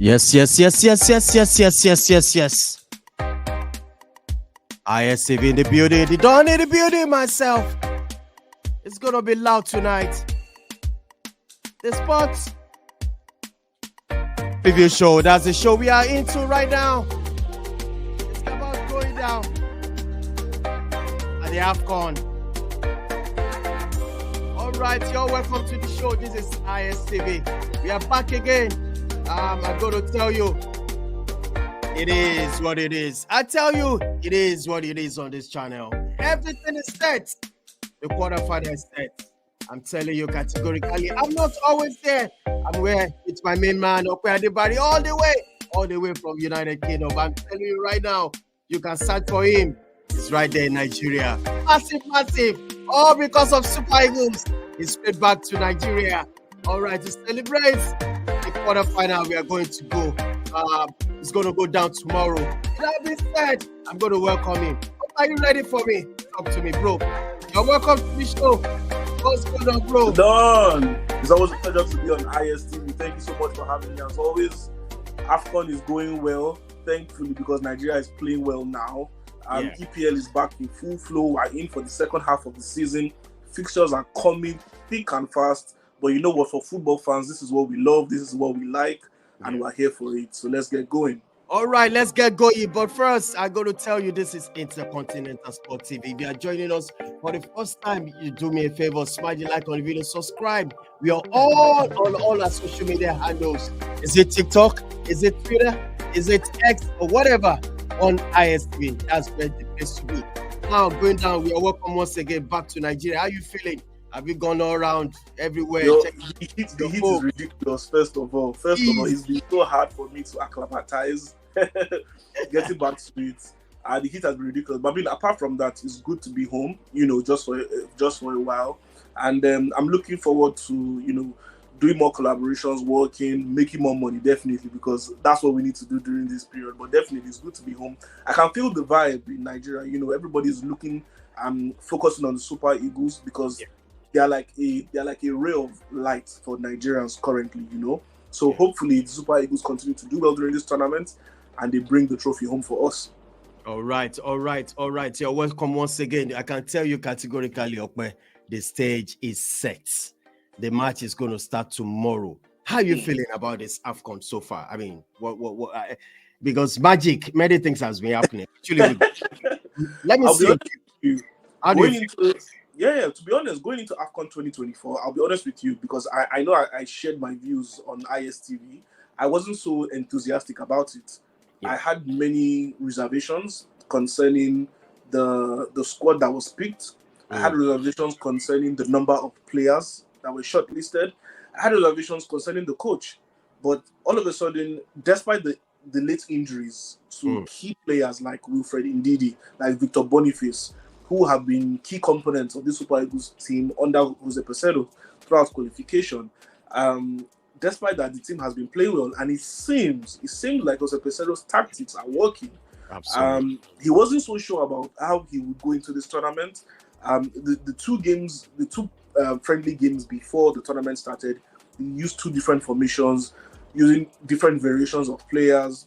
Yes. ISCV in the building, the Don in the building myself. It's gonna be loud tonight. The Sports Preview Show, that's the show we are into right now. It's about going down at the AFCON. Alright, you're welcome to the show. This is ISCV. We are back again. I'm going to tell you, it is what it is. I tell you, it is what it is on this channel. Everything is set. The quarterfinal is set. I'm telling you categorically, I'm not always there. I'm where it's my main man, Okwe all the way from United Kingdom. I'm telling you right now, you can search for him. He's right there in Nigeria. Massive. All because of Super Eagles. He's straight back to Nigeria. All right, to celebrate the quarterfinal we are going to go. It's going to go down tomorrow. That being said, I'm going to welcome him. Are you ready for me? Talk to me, bro. You're welcome to the show. What's going on, bro? Don, it's always a pleasure to be on ISTV. Thank you so much for having me. As always, AFCON is going well, thankfully, because Nigeria is playing well now. EPL is back in full flow. We're in for the second half of the season. Fixtures are coming thick and fast. But you know what? For football fans, this is what we love. This is what we like. And we're here for it. So let's get going. All right, let's get going. But first, I got to tell you, this is Intercontinental Sport TV. If you are joining us for the first time, you do me a favor, smash the like on the video, subscribe. We are all on all our social media handles. Is it TikTok? Is it Twitter? Is it X? Or whatever on ISV. That's where the place to be. Now, going down, we are welcome once again back to Nigeria. How are you feeling? Have you gone all around everywhere? The heat is ridiculous, first of all. It's been so hard for me to acclimatize. Getting back to it, the heat has been ridiculous. But I mean, apart from that, it's good to be home. Just for a while, and I'm looking forward to doing more collaborations, working, making more money. Definitely, because that's what we need to do during this period. But definitely, it's good to be home. I can feel the vibe in Nigeria. Everybody's looking, focusing on the Super Eagles because they're like a ray of light for Nigerians currently. So hopefully, the Super Eagles continue to do well during this tournament. And they bring the trophy home for us. All right. You're welcome once again. I can tell you categorically, Okwe, the stage is set. The match is going to start tomorrow. How are you feeling about this AFCON so far? I mean, what because many things has been happening. Actually, let me see. How do you feel? To be honest, going into AFCON 2024, I'll be honest with you because I know I shared my views on ISTV. I wasn't so enthusiastic about it. I had many reservations concerning the squad that was picked. I had reservations concerning the number of players that were shortlisted. I had reservations concerning the coach. But all of a sudden, despite the late injuries to key players like Wilfred Ndidi, like Victor Boniface, who have been key components of the Super Eagles team under Jose Peseiro throughout qualification, despite that, the team has been playing well, and it seems like Jose Peseiro's tactics are working. Absolutely. He wasn't so sure about how he would go into this tournament. The two friendly games before the tournament started, he used two different formations, using different variations of players.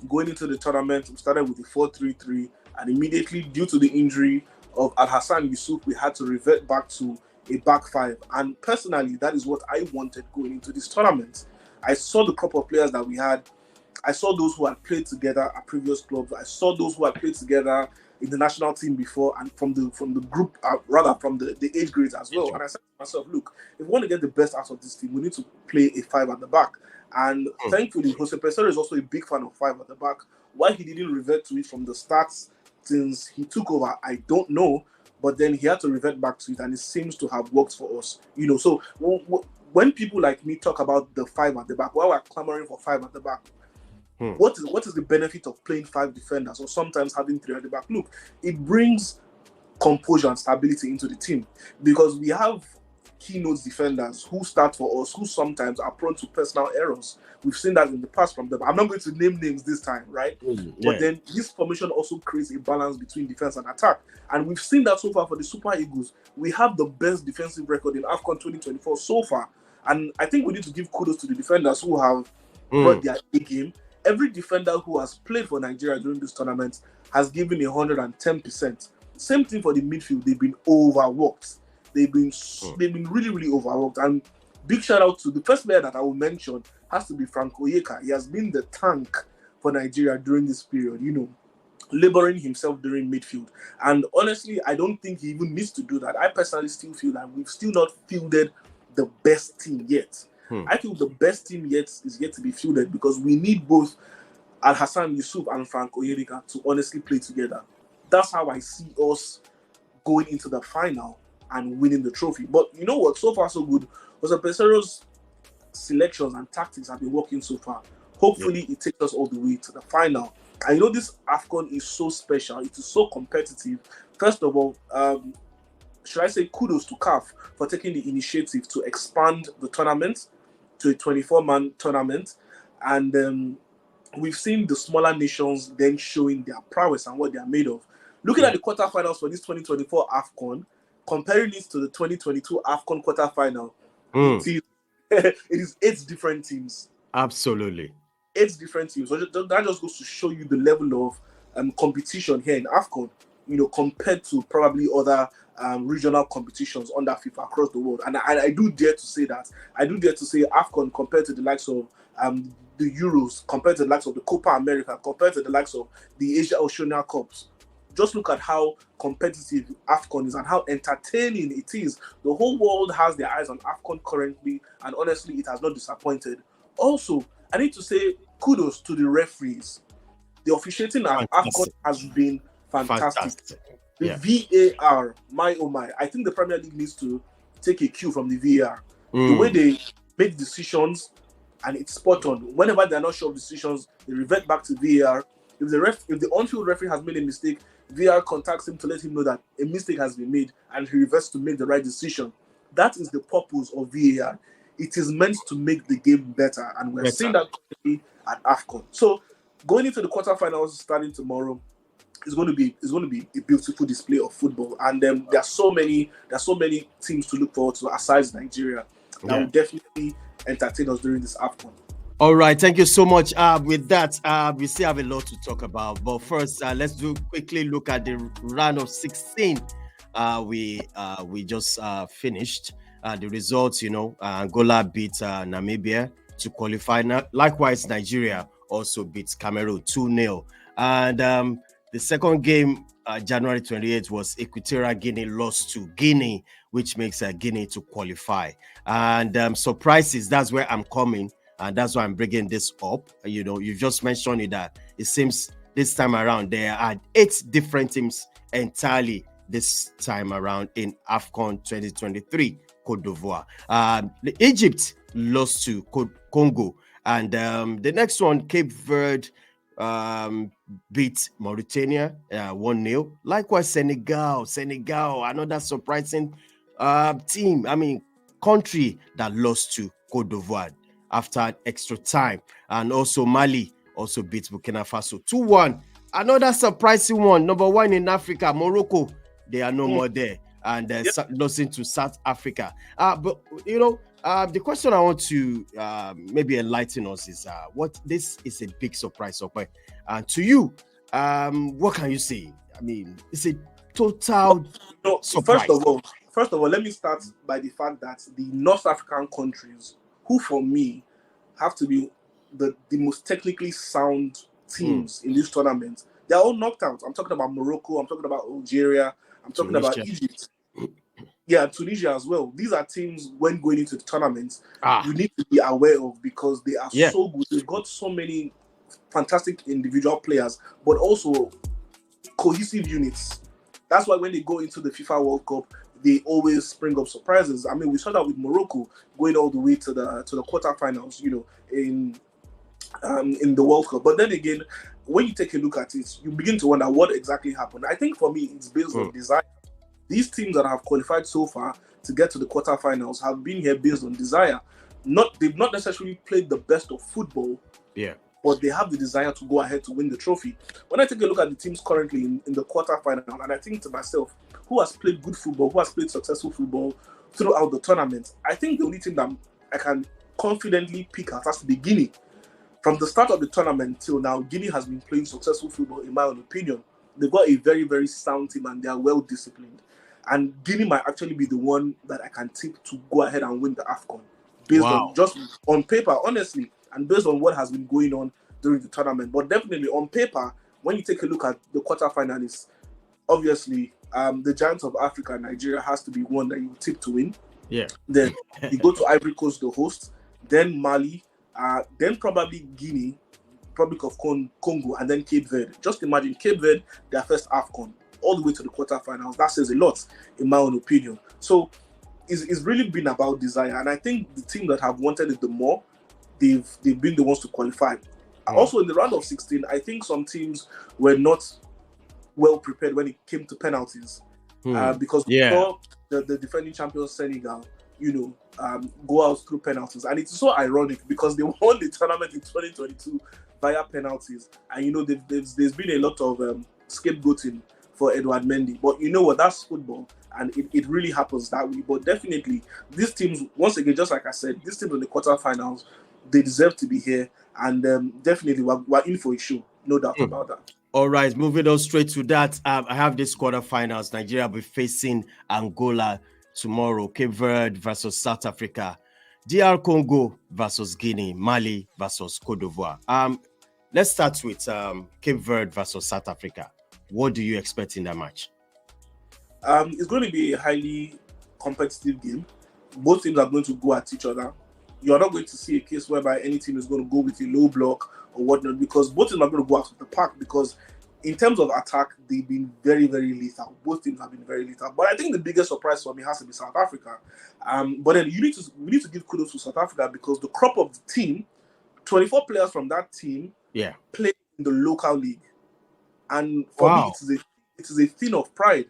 Going into the tournament, we started with the 4-3-3, and immediately, due to the injury of Al Hassan Yusuf, we had to revert back to a back five. And personally, that is what I wanted going into this tournament. I saw the crop of players that we had. I saw those who had played together at previous clubs. I saw those who had played together in the national team before, and from the group, rather from the age grades as well. And I said to myself, look, if we want to get the best out of this team, we need to play a five at the back. And thankfully, Jose Peseiro is also a big fan of five at the back. Why he didn't revert to it from the start since he took over, I don't know. But then he had to revert back to it, and it seems to have worked for us. So when people like me talk about the five at the back, while we're clamoring for five at the back, what is the benefit of playing five defenders or sometimes having three at the back? Look, it brings composure and stability into the team because we have keynote defenders who start for us, who sometimes are prone to personal errors. We've seen that in the past from them. I'm not going to name names this time, right? But then this formation also creates a balance between defense and attack. And we've seen that so far for the Super Eagles. We have the best defensive record in AFCON 2024 so far. And I think we need to give kudos to the defenders who have brought their A game. Every defender who has played for Nigeria during this tournament has given 110%. Same thing for the midfield. They've been overworked. They've been really, really overworked. And big shout out to the first player that I will mention has to be Frank Oyeka. He has been the tank for Nigeria during this period, laboring himself during midfield. And honestly, I don't think he even needs to do that. I personally still feel that we've still not fielded the best team yet. I feel the best team yet is yet to be fielded because we need both Al-Hassan Yusuf and Frank Oyeka to honestly play together. That's how I see us going into the final and winning the trophy. But you know what? So far, so good. Jose Pesero's selections and tactics have been working so far. Hopefully, it takes us all the way to the final. And this AFCON is so special. It is so competitive. First of all, should I say kudos to CAF for taking the initiative to expand the tournament to a 24-man tournament. And we've seen the smaller nations then showing their prowess and what they are made of. Looking at the quarterfinals for this 2024 AFCON, comparing this to the 2022 AFCON quarterfinal, it is 8 different teams. Absolutely. 8 different teams. So that just goes to show you the level of competition here in AFCON, compared to probably other regional competitions under FIFA across the world. And I do dare to say that. I do dare to say AFCON compared to the likes of the Euros, compared to the likes of the Copa America, compared to the likes of the Asia Oceania Cups. Just look at how competitive AFCON is and how entertaining it is. The whole world has their eyes on AFCON currently, and honestly, it has not disappointed. Also, I need to say kudos to the referees. The officiating at AFCON has been fantastic. The VAR, my oh my, I think the Premier League needs to take a cue from the VAR. The way they make decisions, and it's spot on. Whenever they're not sure of decisions, they revert back to VAR. If the on-field referee has made a mistake, VAR contacts him to let him know that a mistake has been made, and he reverts to make the right decision. That is the purpose of VAR. It is meant to make the game better, and we're seeing that at AFCON. So, going into the quarterfinals starting tomorrow, it's going to be a beautiful display of football, and there are so many teams to look forward to aside Nigeria that will definitely entertain us during this AFCON. All right, thank you so much. With that, we still have a lot to talk about. But first, let's quickly look at the round of 16. We just finished the results. Angola beat Namibia to qualify. Likewise, Nigeria also beat Cameroon 2-0. And the second game, January 28th, was Equatorial Guinea lost to Guinea, which makes Guinea to qualify. And surprises, that's where I'm coming. And that's why I'm bringing this up. You just mentioned it that it seems this time around there are 8 different teams entirely this time around in AFCON 2023, Cote d'Ivoire. Egypt lost to Congo. And the next one, Cape Verde beat Mauritania 1-0. Likewise, Senegal, another surprising team. Country that lost to Cote d'Ivoire after extra time. And also Mali also beat Burkina Faso 2-1. Another surprising one, number 1 in Africa, Morocco. They are no more there. And losing to South Africa. But the question I want to maybe enlighten us is this is a big surprise, okay? And to you, what can you say? It's a total surprise. First of all, let me start by the fact that the North African countries, who for me have to be the most technically sound teams in this tournament, they're all knocked out. I'm talking about Morocco, I'm talking about Algeria, I'm talking about Egypt. Yeah, Tunisia as well. These are teams, when going into the tournament, you need to be aware of because they are so good. They've got so many fantastic individual players, but also cohesive units. That's why when they go into the FIFA World Cup, they always spring up surprises. We saw that with Morocco going all the way to the quarterfinals, in the World Cup. But then again, when you take a look at it, you begin to wonder what exactly happened. I think for me, it's based on desire. These teams that have qualified so far to get to the quarterfinals have been here based on desire. They've not necessarily played the best of football, but they have the desire to go ahead to win the trophy. When I take a look at the teams currently in the quarterfinal, and I think to myself, who has played good football, who has played successful football throughout the tournament, I think the only team that I can confidently pick out has to be Guinea. from the start of the tournament till now, Guinea has been playing successful football, in my own opinion. They've got a very, very sound team and they are well disciplined. And Guinea might actually be the one that I can tip to go ahead and win the AFCON. Based on just on paper, honestly, and based on what has been going on during the tournament. But definitely on paper, when you take a look at the quarterfinalists, obviously, the Giants of Africa, Nigeria, has to be one that you tip to win. Yeah. Then you go to Ivory Coast, the host, then Mali, then probably Guinea, Republic of Congo, and then Cape Verde. Just imagine Cape Verde, their first AFCON, all the way to the quarterfinals. That says a lot, in my own opinion. So it's really been about desire, and I think the team that have wanted it the more, they've been the ones to qualify. Also, in the round of 16, I think some teams were not well prepared when it came to penalties, because we saw the defending champions Senegal, go out through penalties, and it's so ironic because they won the tournament in 2022 via penalties, and there's been a lot of scapegoating for Edouard Mendy, but you know what? That's football, and it really happens that way. But definitely, these teams, once again, just like I said, these teams in the quarterfinals, they deserve to be here, and definitely we're in for a show, no doubt about that. All right, moving on straight to that. I have this quarterfinals. Nigeria will be facing Angola tomorrow. Cape Verde versus South Africa. DR Congo versus Guinea. Mali versus Cote d'Ivoire. Let's start with Cape Verde versus South Africa. What do you expect in that match? It's going to be a highly competitive game. Both teams are going to go at each other. You're not going to see a case whereby any team is going to go with a low block or whatnot, because both teams are going to go out of the park, because in terms of attack, they've been very, very lethal. Both teams have been very lethal. But I think the biggest surprise for me has to be South Africa. But then we need to give kudos to South Africa, because the crop of the team, 24 players from that team play in the local league. And for me, it is a thing of pride.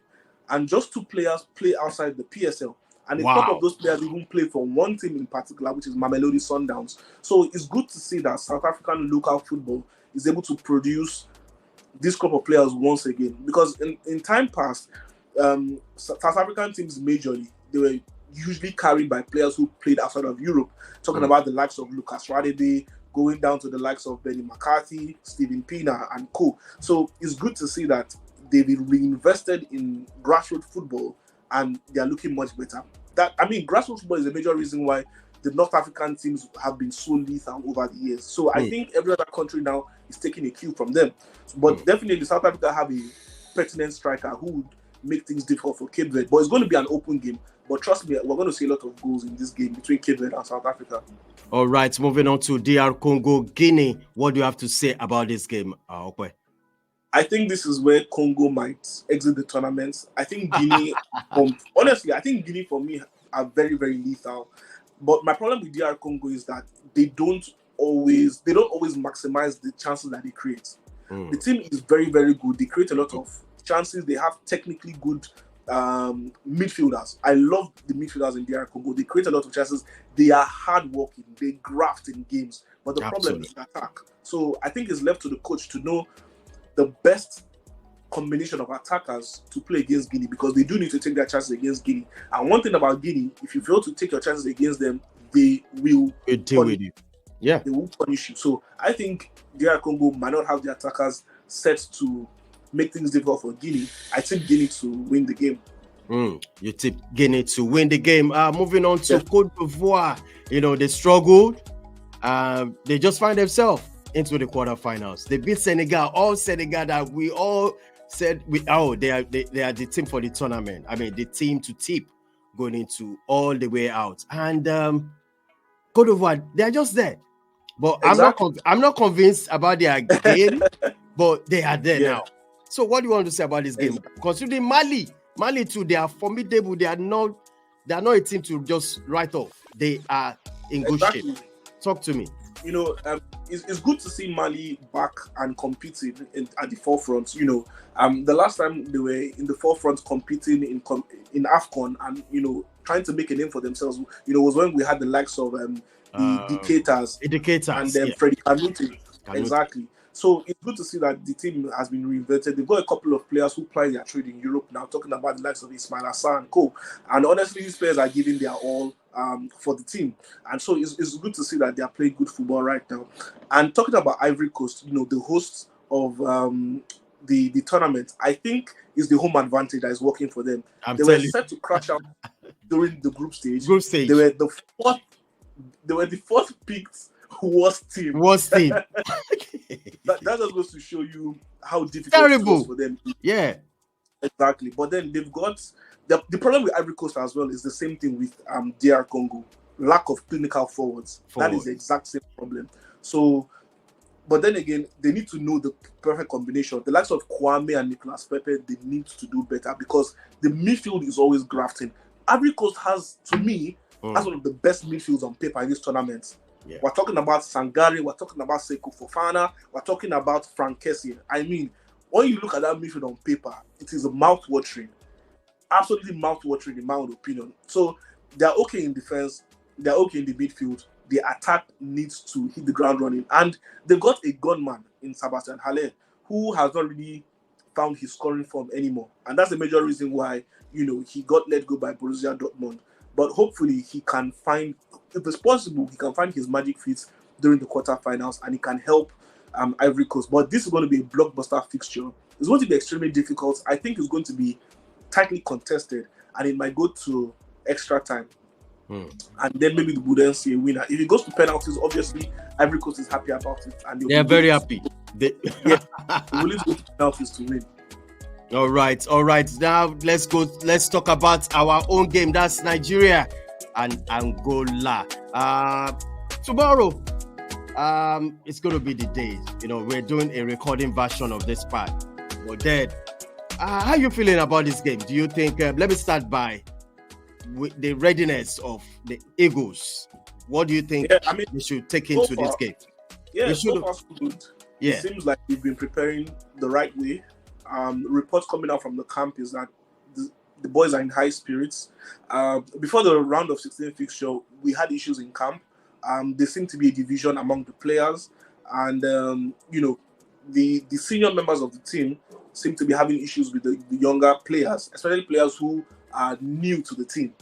And just 2 players play outside the PSL. And a couple of those players even play for one team in particular, which is Mamelodi Sundowns. So it's good to see that South African local football is able to produce this crop of players once again. Because in time past, South African teams majorly, they were usually carried by players who played outside of Europe. Talking about the likes of Lucas Radebe, going down to the likes of Benny McCarthy, Stephen Pienaar, and co. So it's good to see that they've been reinvested in grassroots football, and they're looking much better. Grassroots football is a major reason why the North African teams have been so lethal over the years. So I think every other country now is taking a cue from them. But definitely South Africa have a pertinent striker who would make things difficult for Cape Verde. But it's going to be an open game. But trust me, we're going to see a lot of goals in this game between Cape Verde and South Africa. All right, moving on to DR Congo, Guinea. What do you have to say about this game, Okwe? I think this is where Congo might exit the tournament. I think Guinea, honestly, I think Guinea for me are very, very lethal. But my problem with DR Congo is that they don't always maximize the chances that they create. The team is very, very good. They create a lot of chances. They have technically good midfielders. I love the midfielders in DR Congo. They create a lot of chances. They are hardworking. They graft in games. But the problem is the attack. So I think it's left to the coach to know the best combination of attackers to play against Guinea, because they do need to take their chances against Guinea. And one thing about Guinea, if you fail to take your chances against them, they will deal with you. Yeah, they will punish you. So I think DR Congo might not have the attackers set to make things difficult for Guinea. I tip Guinea to win the game. You tip Guinea to win the game. Moving on to Cote d'Ivoire. They struggled. They just find themselves into the quarterfinals. They beat Senegal. All Senegal that we all said they are the team for the tournament. The team to tip going into all the way out. And Cote d'Ivoire, they are just there. But exactly. I'm not convinced about their game, but they are there now. So what do you want to say about this game? Considering Mali too, they are formidable. They are not a team to just write off. They are in good shape. Talk to me. It's good to see Mali back and competing at the forefront. The last time they were in the forefront competing in AFCON and trying to make a name for themselves, was when we had the likes of the Dictators and then Freddie Kanute. Exactly. So it's good to see that the team has been reinvented. They've got a couple of players who play their trade in Europe now, talking about the likes of Ismail Assar and co. And honestly, these players are giving their all for the team. And so it's good to see that they are playing good football right now. And talking about Ivory Coast, the hosts of the tournament, I think is the home advantage that is working for them. They were set to crash out during the group stage. They were the fourth picked worst team. That just goes to show you how difficult it was for them. Yeah, exactly. But then they've got the problem with Ivory Coast as well is the same thing with DR Congo. Lack of clinical forwards. That is the exact same problem. So, but then again, they need to know the perfect combination. The likes of Kwame and Nicolas Pepe, they need to do better because the midfield is always grafting. Ivory Coast has, to me, has one of the best midfields on paper in this tournament. Yeah. We're talking about Sangare, we're talking about Sekou Fofana, we're talking about Frank Kessie. I mean, when you look at that midfield on paper, it is mouth-watering. Absolutely mouth-watering, in my own opinion. So they're okay in defense, they're okay in the midfield. The attack needs to hit the ground running. And they've got a gunman in Sebastian Haller who has not really found his scoring form anymore. And that's the major reason why, he got let go by Borussia Dortmund. But hopefully he can find, if it's possible, he can find his magic feet during the quarterfinals and he can help Ivory Coast. But this is going to be a blockbuster fixture. It's going to be extremely difficult. I think it's going to be tightly contested and it might go to extra time. And then maybe we wouldn't see a winner. If it goes to penalties, obviously Ivory Coast is happy about it, and they're very happy. They will need to go to penalties to win. All right. Now let's go. Let's talk about our own game. That's Nigeria and Angola. Tomorrow, it's going to be the day. We're doing a recording version of this part. But then, how are you feeling about this game? Do you think? Let me start by with the readiness of the Eagles. What do you think they should take into this game? Yeah, so far so good. Yeah. It seems like we've been preparing the right way. Reports coming out from the camp is that the boys are in high spirits. Before the round of 16 fixture, we had issues in camp. There seemed to be a division among the players. And, the senior members of the team seem to be having issues with the younger players, especially players who are new to the team,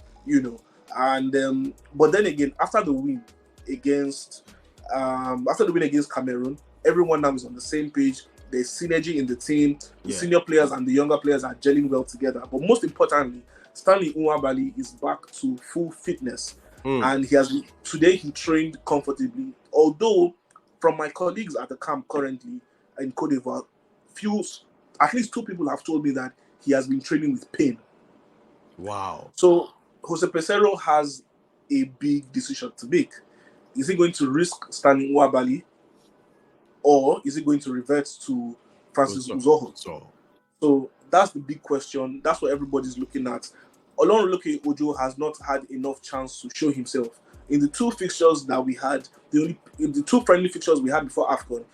and but then again, after the win against Cameroon, everyone now is on the same page. There's synergy in the team. The senior players and the younger players are gelling well together. But most importantly, Stanley Nwabali is back to full fitness, and today he trained comfortably. Although, from my colleagues at the camp currently in Cote d'Ivoire, at least two people have told me that he has been training with pain. Wow. So Jose Peseiro has a big decision to make. Is he going to risk Stanley Nwabali, or is he going to revert to Francis Uzoho? So that's the big question. That's what everybody's looking at. Olorunloke Ojo has not had enough chance to show himself. In the two fixtures that we had, in the two friendly fixtures we had before AFCON,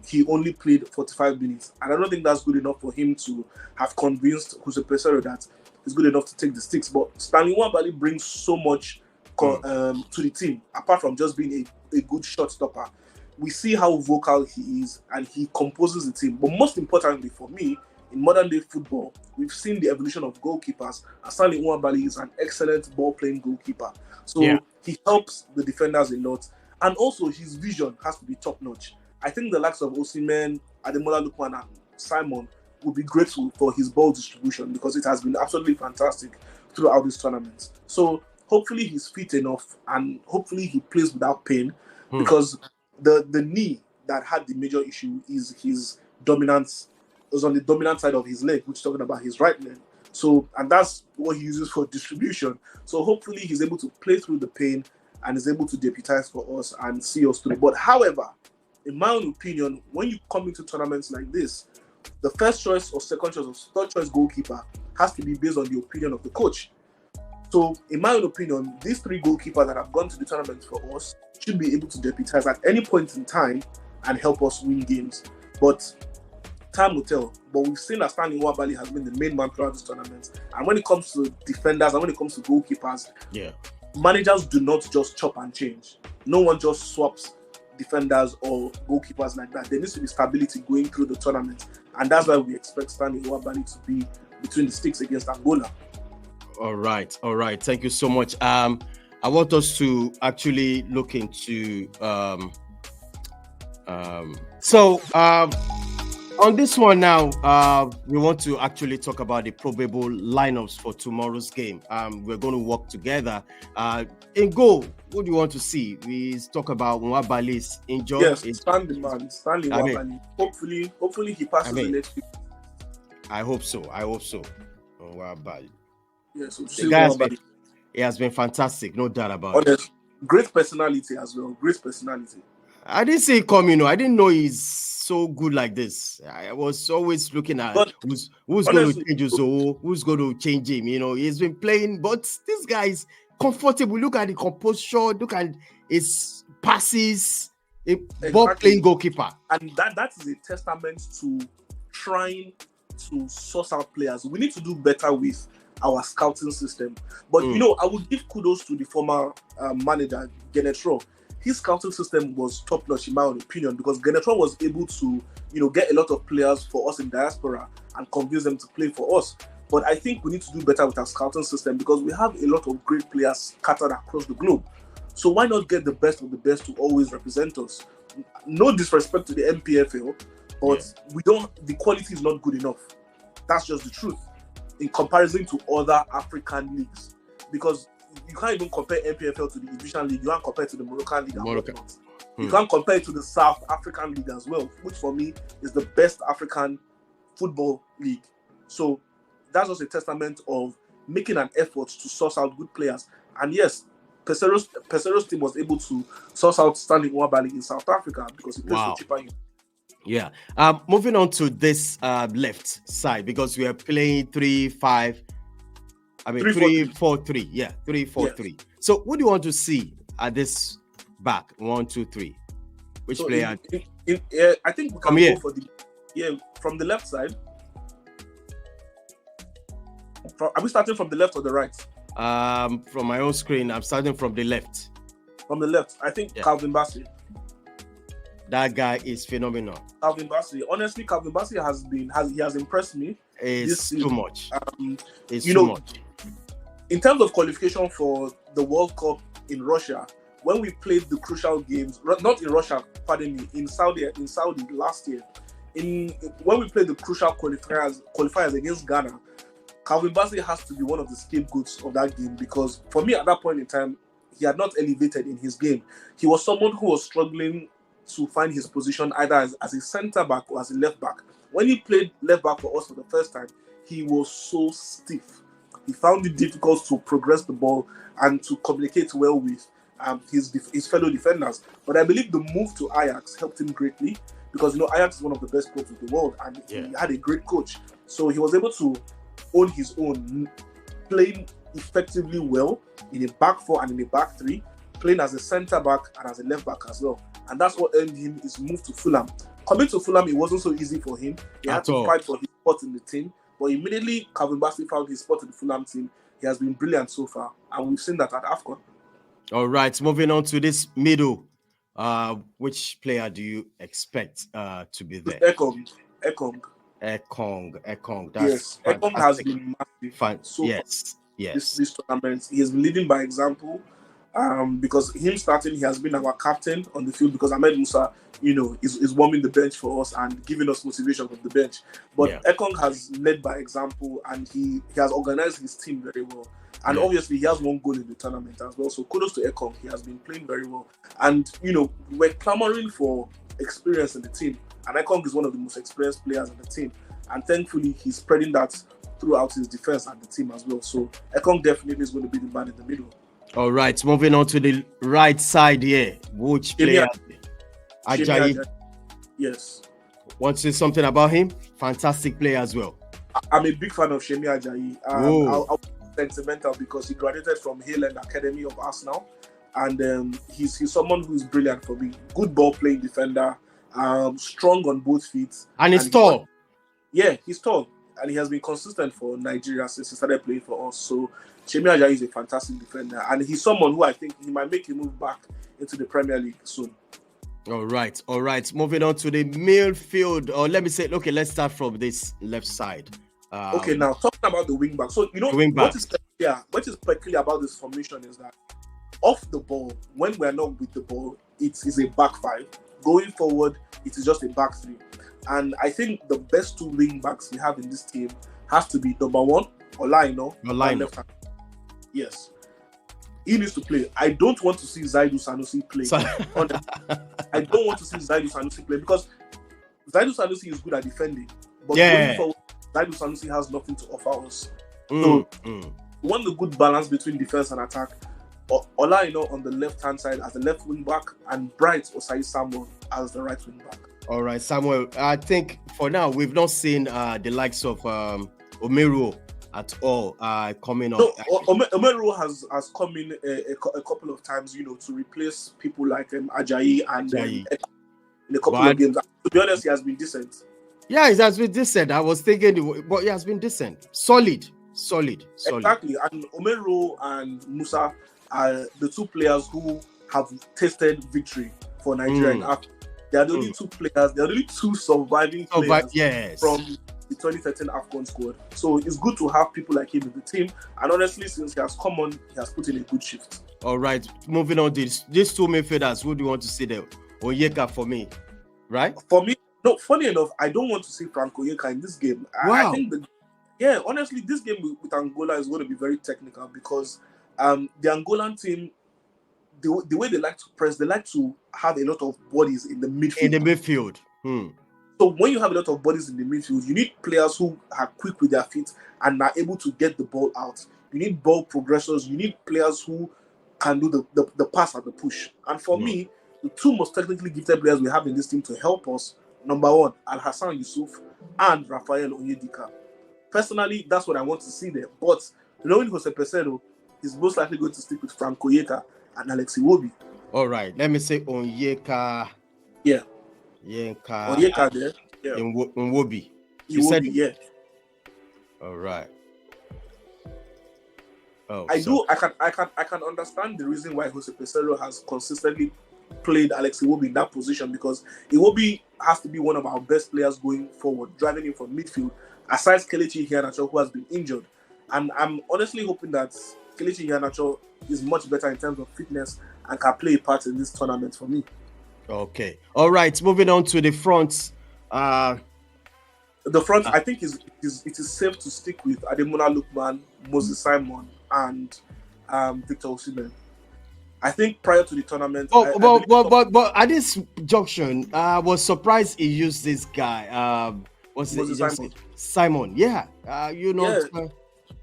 he only played 45 minutes. And I don't think that's good enough for him to have convinced Jose Peseiro that is good enough to take the sticks. But Stanley Nwabali brings so much to the team, apart from just being a good shot stopper. We see how vocal he is and he composes the team. But most importantly for me, in modern day football, we've seen the evolution of goalkeepers, and Stanley Nwabali is an excellent ball-playing goalkeeper. So he helps the defenders a lot. And also his vision has to be top-notch. I think the likes of Osimhen, Ademola Lookman, and Simon will be grateful for his ball distribution because it has been absolutely fantastic throughout this tournament. So hopefully he's fit enough and hopefully he plays without pain because the knee that had the major issue is his dominance. It was on the dominant side of his leg, which is talking about his right leg. So, and that's what he uses for distribution. So hopefully he's able to play through the pain and is able to deputize for us and see us through. But however, in my own opinion, when you come into tournaments like this, the first choice or second choice or third choice goalkeeper has to be based on the opinion of the coach. So, in my own opinion, these three goalkeepers that have gone to the tournament for us should be able to deputize at any point in time and help us win games. But time will tell. But we've seen that Stanley Nwabali has been the main man throughout this tournament. And when it comes to defenders and when it comes to goalkeepers, managers do not just chop and change. No one just swaps defenders or goalkeepers like that. There needs to be stability going through the tournament. And that's why we expect Stanley Nwabali to be between the sticks against Angola. All right. Thank you so much. I want us to actually look into on this one now, we want to actually talk about the probable lineups for tomorrow's game. We're going to work together. In goal, what do you want to see? We talk about Nwabali's injured. Yes, Stanley Nwabali. Hopefully he passes the next week. I hope so. Nwabali. Yes, he has been fantastic, no doubt about it. Great personality as well. Great personality. I didn't see it coming. I didn't know he's so good like this. I was always looking at who's going to change Uzo, who's going to change him. He's been playing, but this guy is comfortable. Look at the composure. Look at his passes. Ball-playing goalkeeper. And that is a testament to trying to source out players. We need to do better with our scouting system. But, I would give kudos to the former manager, Genetro. His scouting system was top-notch in my own opinion, because Genetro was able to, get a lot of players for us in diaspora and convince them to play for us. But I think we need to do better with our scouting system, because we have a lot of great players scattered across the globe. So why not get the best of the best to always represent us? No disrespect to the MPFL, but the quality is not good enough. That's just the truth in comparison to other African leagues, because you can't even compare MPFL to the Egyptian league. You can't compare it to the Moroccan league. You can't compare it to the South African league as well, which for me is the best African football league. So that's just a testament of making an effort to source out good players. And yes, Pesero's team was able to source out Stanley Nwabali in South Africa because he plays for cheaper. Yeah. Moving on to this left side, because we are playing 3-4-3. Yeah, 3-4-3. So what do you want to see at this back? 1, 2, 3. Which player? I think we can go for from the left side. Are we starting from the left or the right? From my own screen, I'm starting from the left. From the left, I think Calvin Bassey. That guy is phenomenal. Calvin Bassey. Honestly, Calvin Bassey has impressed me. It's too much. It's too much. In terms of qualification for the World Cup in Russia, when we played the crucial games, not in Russia, pardon me, in Saudi last year, when we played the crucial qualifiers against Ghana, Calvin Bassey has to be one of the scapegoats of that game, because for me at that point in time, he had not elevated in his game. He was someone who was struggling to find his position either as a centre back or as a left back. When he played left back for us for the first time, he was so stiff. He found it difficult to progress the ball and to communicate well with his fellow defenders. But I believe the move to Ajax helped him greatly, because Ajax is one of the best clubs in the world, and he had a great coach. So he was able to own his own, playing effectively well in a back four and in a back three, playing as a centre back and as a left back as well. And that's what earned him his move to Fulham. Coming to Fulham, it wasn't so easy for him. He had to fight for his spot in the team. But immediately, Calvin Bassey found his spot in the Fulham team. He has been brilliant so far. And we've seen that at AFCON. All right, moving on to this middle. Which player do you expect to be there? Ekong. Yes, Ekong has been massive. So yes. This tournament, he has been leading by example. Because him starting, he has been our captain on the field, because Ahmed Musa, is warming the bench for us and giving us motivation from the bench. But Ekong has led by example, and he has organized his team very well. And obviously, he has one goal in the tournament as well. So kudos to Ekong. He has been playing very well. And, we're clamoring for experience in the team. And Ekong is one of the most experienced players in the team. And thankfully, he's spreading that throughout his defense and the team as well. So Ekong definitely is going to be the man in the middle. All right, moving on to the right side here. Which player? Ajayi. Yes. Want to say something about him? Fantastic player as well. I'm a big fan of Shemi Ajayi. I'll be sentimental because he graduated from Highland Academy of Arsenal. And he's someone who's brilliant for me. Good ball-playing defender. Strong on both feet. And he's tall. He's tall. And he has been consistent for Nigeria since he started playing for us. So Shemi Ajayi is a fantastic defender, and he's someone who I think he might make a move back into the Premier League soon. All right. Moving on to the midfield, or let me say, okay, let's start from this left side. Okay, now talking about the wing back. So what is peculiar about this formation is that off the ball, when we're not with the ball, it is a back five. Going forward, it is just a back three. And I think the best two wing backs we have in this team has to be number one, Olaino. Left hand. Yes. He needs to play. I don't want to see Zaidu Sanusi play. I don't want to see Zaidu Sanusi play because Zaidu Sanusi is good at defending. But going forward, Zaidu Sanusi has nothing to offer us. So, we want the good balance between defense and attack. Olaino on the left-hand side as the left wing back and Bright Osai Samuel as the right wing back. All right, Samuel. I think for now, we've not seen the likes of Omeruo at all coming up. No, Omeruo has come in a couple of times, you know, to replace people like Ajayi and in a couple of games. To be honest, he has been decent. Yeah, he has been decent. I was thinking, but he has been decent. Solid. Exactly. And Omeruo and Musa are the two players who have tasted victory for Nigeria. They are the only two players, they are the only two surviving players from the 2013 AFCON squad. So it's good to have people like him in the team. And honestly, since he has come on, he has put in a good shift. All right, moving on. These two midfielders, who do you want to see there? Onyeka for me, right? For me, no, funny enough, I don't want to see Frank Onyeka in this game. Wow. I think honestly, this game with Angola is going to be very technical because the Angolan team, the way they like to press, they like to have a lot of bodies in the midfield. So when you have a lot of bodies in the midfield, you need players who are quick with their feet and are able to get the ball out. You need ball progressors. You need players who can do the pass and the push. And for me, the two most technically gifted players we have in this team to help us, number one, Al-Hassan Yusuf and Rafael Onyedika. Personally, that's what I want to see there. But knowing Jose Peseiro is most likely going to stick with Frank Onyeka and Alex Iwobi. All right, let me say Onyeka. Yeah. Onyeka there. Yeah. Iwobi. Yeah. All right. I can understand the reason why Jose Peseiro has consistently played Alex Iwobi in that position, because Iwobi has to be one of our best players going forward, driving him from midfield, aside Kelechi Iheanacho, who has been injured. And I'm honestly hoping that Kelechi Iheanacho is much better in terms of fitness and can play a part in this tournament for me. Okay. All right. Moving on to the front. The front, I think, it is safe to stick with Ademola Lookman, Moses Simon, and Victor Osimhen. I think prior to the tournament... But at this junction, I was surprised he used this guy. Simon. Yeah.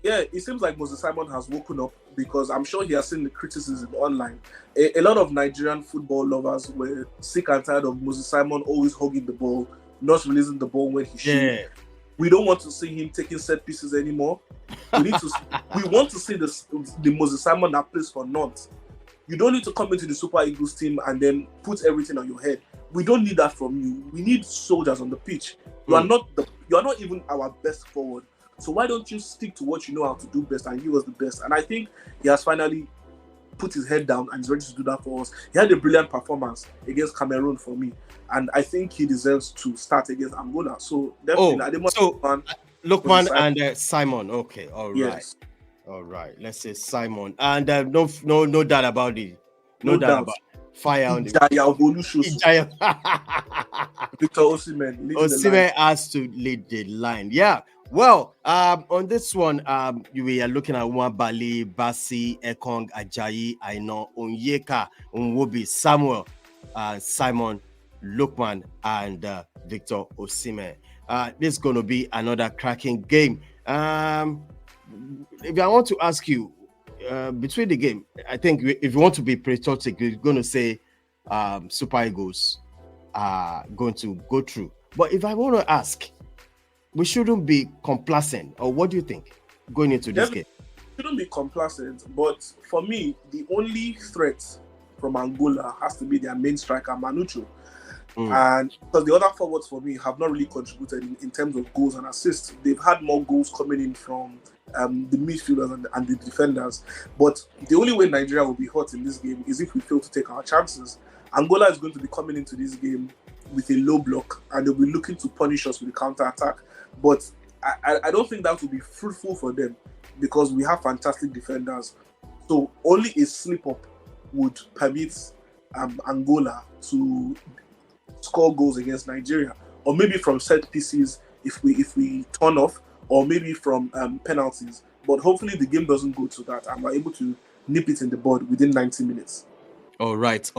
It seems like Moses Simon has woken up, because I'm sure he has seen the criticism online. A lot of Nigerian football lovers were sick and tired of Moses Simon always hogging the ball, not releasing the ball when he should. We don't want to see him taking set pieces anymore. We want to see the Moses Simon that plays for Nantes. You don't need to come into the Super Eagles team and then put everything on your head. We don't need that from you. We need soldiers on the pitch. You are not even our best forward. So why don't you stick to what you know how to do best and give us the best? And I think he has finally put his head down and is ready to do that for us. He had a brilliant performance against Cameroon for me, and I think he deserves to start against Angola. So definitely, Lookman and Simon. Okay, all right. Yes. All right. Let's say Simon, and no doubt about it. No doubt about it. Fire on the Victor Osimhen has to lead the line. Yeah. Well, on this one, we are looking at Nwabali, Basi, Ekong, Ajayi, Aino, Onyeka, Nwobi, Samuel, Simon, Lookman, and Victor Osimhen. This is going to be another cracking game. If I want to ask you, between the game, I think if you want to be patriotic, you're going to say Super Eagles are going to go through. But if I want to ask, we shouldn't be complacent, or what do you think going into this game? Shouldn't be complacent, but for me, the only threat from Angola has to be their main striker, Manucho. And because the other forwards for me have not really contributed in terms of goals and assists. They've had more goals coming in from the midfielders and the defenders. But the only way Nigeria will be hot in this game is if we fail to take our chances. Angola is going to be coming into this game with a low block, and they'll be looking to punish us with a counter-attack. But I don't think that will be fruitful for them, because we have fantastic defenders. So only a slip-up would permit Angola to score goals against Nigeria, or maybe from set pieces if we turn off, or maybe from penalties. But hopefully the game doesn't go to that, and we're able to nip it in the bud within 90 minutes. All right.